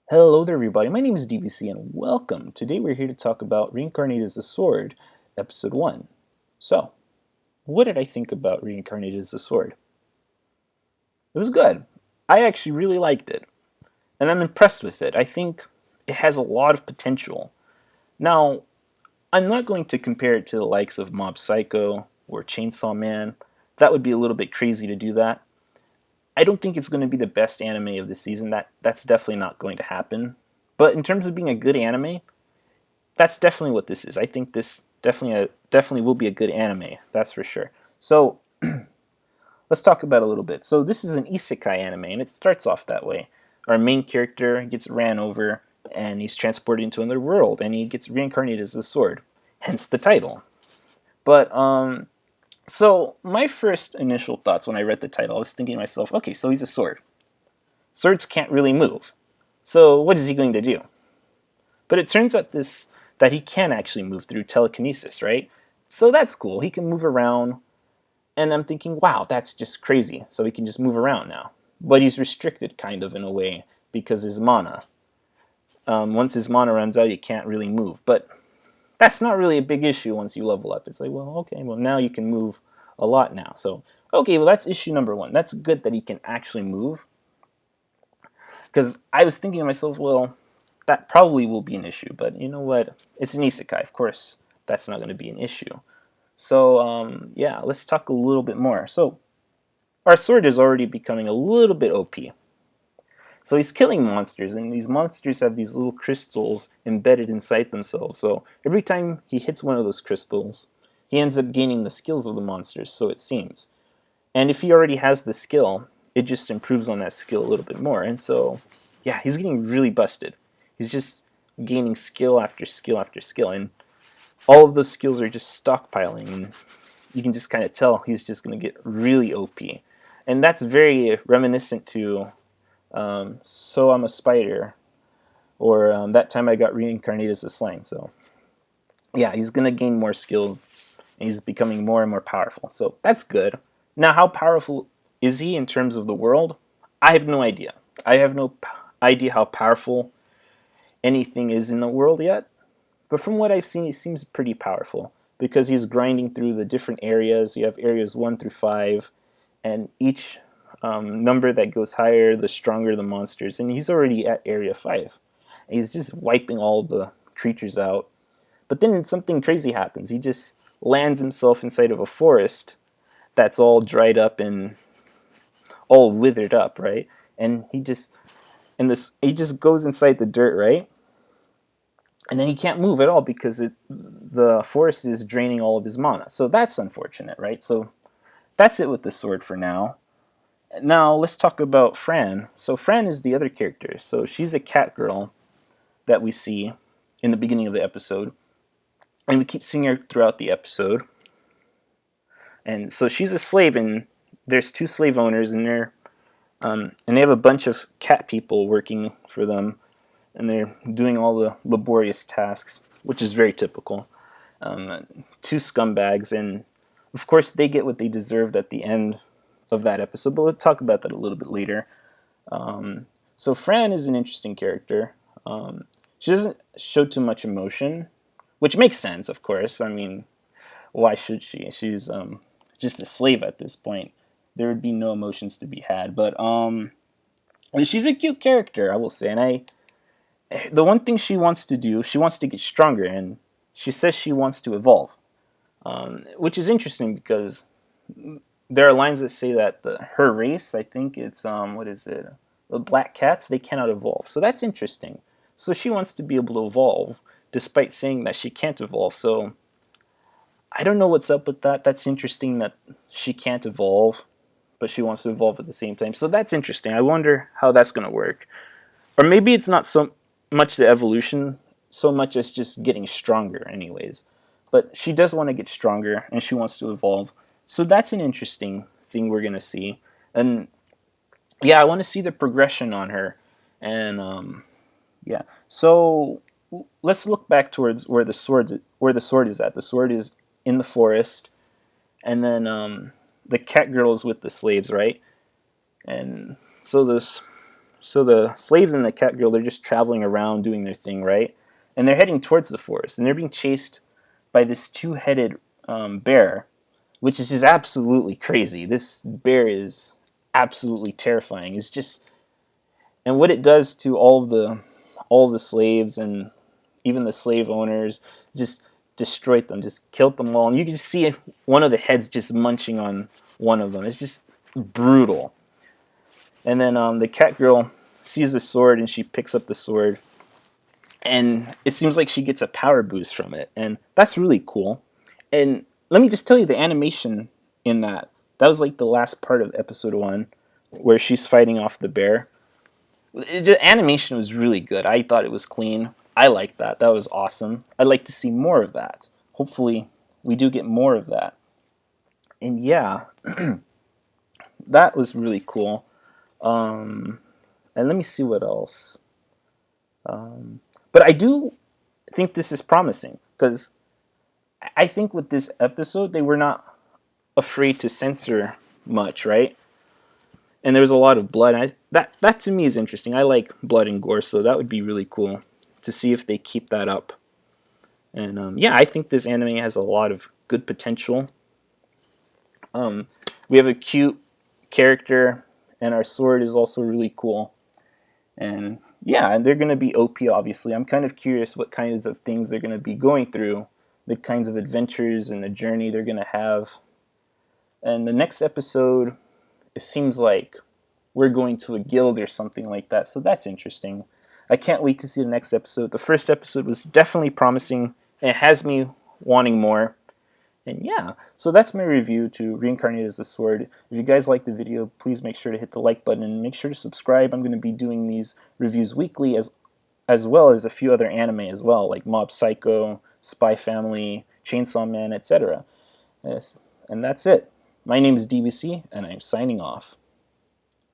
Hello there, everybody. My name is DBC, and welcome. Today, we're here to talk about Reincarnated as a Sword, Episode 1. So, what did I think about Reincarnated as a Sword? It was good. I actually really liked it, and I'm impressed with it. I think it has a lot of potential. Now, I'm not going to compare it to the likes of Mob Psycho or Chainsaw Man. That would be a little bit crazy to do that. I don't think it's going to be the best anime of the season. That's definitely not going to happen. But in terms of being a good anime, that's definitely what this is. I think this definitely will be a good anime. That's for sure. So let's talk about it a little bit. So this is an isekai anime, and it starts off that way. Our main character gets ran over, and he's transported into another world, and he gets reincarnated as a sword. Hence the title. But so my first initial thoughts when I read the title, I was thinking to myself, okay, so he's a sword. Swords can't really move. So what is he going to do? But it turns out that he can actually move through telekinesis, right? So that's cool. He can move around, and I'm thinking, wow, that's just crazy. So he can just move around now. But he's restricted kind of in a way because his mana. Once his mana runs out, he can't really move. But that's not really a big issue once you level up. It's like, well, okay, well now you can move a lot now. So, okay, well that's issue number one. That's good that he can actually move. Because I was thinking to myself, well, that probably will be an issue, but you know what? It's an isekai, of course. That's not going to be an issue. So yeah, let's talk a little bit more. So our sword is already becoming a little bit OP. So he's killing monsters, and these monsters have these little crystals embedded inside themselves. So every time he hits one of those crystals, he ends up gaining the skills of the monsters, so it seems. And if he already has the skill, it just improves on that skill a little bit more. And so, yeah, he's getting really busted. He's just gaining skill after skill after skill, and all of those skills are just stockpiling. And you can just kind of tell he's just going to get really OP. And that's very reminiscent to So I'm a Spider, or That Time I Got Reincarnated as a Slang. So, yeah, he's going to gain more skills, and he's becoming more and more powerful. So that's good. Now, how powerful is he in terms of the world? I have no idea. I have no idea how powerful anything is in the world yet. But from what I've seen, he seems pretty powerful because he's grinding through the different areas. You have areas 1 through 5, and each number that goes higher, the stronger the monsters. And he's already at area 5. And he's just wiping all the creatures out. But then something crazy happens. He just lands himself inside of a forest that's all dried up and all withered up, right? And he just goes inside the dirt, right? And then he can't move at all because the forest is draining all of his mana. So that's unfortunate, right? So that's it with the sword for now. Now let's talk about Fran. So Fran is the other character. So she's a cat girl that we see in the beginning of the episode, and we keep seeing her throughout the episode. And so she's a slave, and there's 2 slave owners, and they have a bunch of cat people working for them, and they're doing all the laborious tasks, which is very typical. 2 scumbags, and of course they get what they deserved at the end of that episode, but we'll talk about that a little bit later. So Fran is an interesting character. She doesn't show too much emotion, which makes sense, of course. I mean, why should she? She's just a slave at this point. There would be no emotions to be had, but she's a cute character, I will say. And the one thing she wants to do, she wants to get stronger, and she says she wants to evolve, which is interesting because there are lines that say that her race, I think it's what is it, the black cats, they cannot evolve. So that's interesting. So she wants to be able to evolve, despite saying that she can't evolve. So I don't know what's up with that. That's interesting that she can't evolve, but she wants to evolve at the same time. So that's interesting. I wonder how that's going to work. Or maybe it's not so much the evolution, so much as just getting stronger anyways. But she does want to get stronger, and she wants to evolve. So that's an interesting thing we're going to see. And yeah, I want to see the progression on her. And yeah, so let's look back towards where the sword is at. The sword is in the forest, and then the cat girl is with the slaves, right? And so this So the slaves and the cat girl, they're just traveling around doing their thing, right? And they're heading towards the forest, and they're being chased by this two-headed bear, which is just absolutely crazy. This bear is absolutely terrifying. It's just, and what it does to all the slaves and even the slave owners, just destroyed them, just killed them all. And you can just see one of the heads just munching on one of them. It's just brutal. And then the cat girl sees the sword and she picks up the sword, and it seems like she gets a power boost from it, and that's really cool. And let me just tell you, the animation in that was like the last part of episode 1, where she's fighting off the bear. The animation was really good. I thought it was clean. I liked that. That was awesome. I'd like to see more of that. Hopefully we do get more of that. And yeah, that was really cool. And let me see what else. But I do think this is promising, because I think with this episode they were not afraid to censor much, right? And there was a lot of blood. And that to me is interesting. I like blood and gore, so that would be really cool to see if they keep that up. And yeah, I think this anime has a lot of good potential. We have a cute character, and our sword is also really cool. And yeah, and they're going to be OP, obviously. I'm kind of curious what kinds of things they're going to be going through, the kinds of adventures and the journey they're going to have. And the next episode, it seems like we're going to a guild or something like that, so that's interesting. I can't wait to see the next episode. The first episode was definitely promising, and it has me wanting more. And yeah, so that's my review to Reincarnated as a Sword. If you guys like the video, please make sure to hit the like button and make sure to subscribe. I'm going to be doing these reviews weekly, as well as a few other anime as well, like Mob Psycho, Spy Family, Chainsaw Man, etc. And that's it. My name is DBC, and I'm signing off.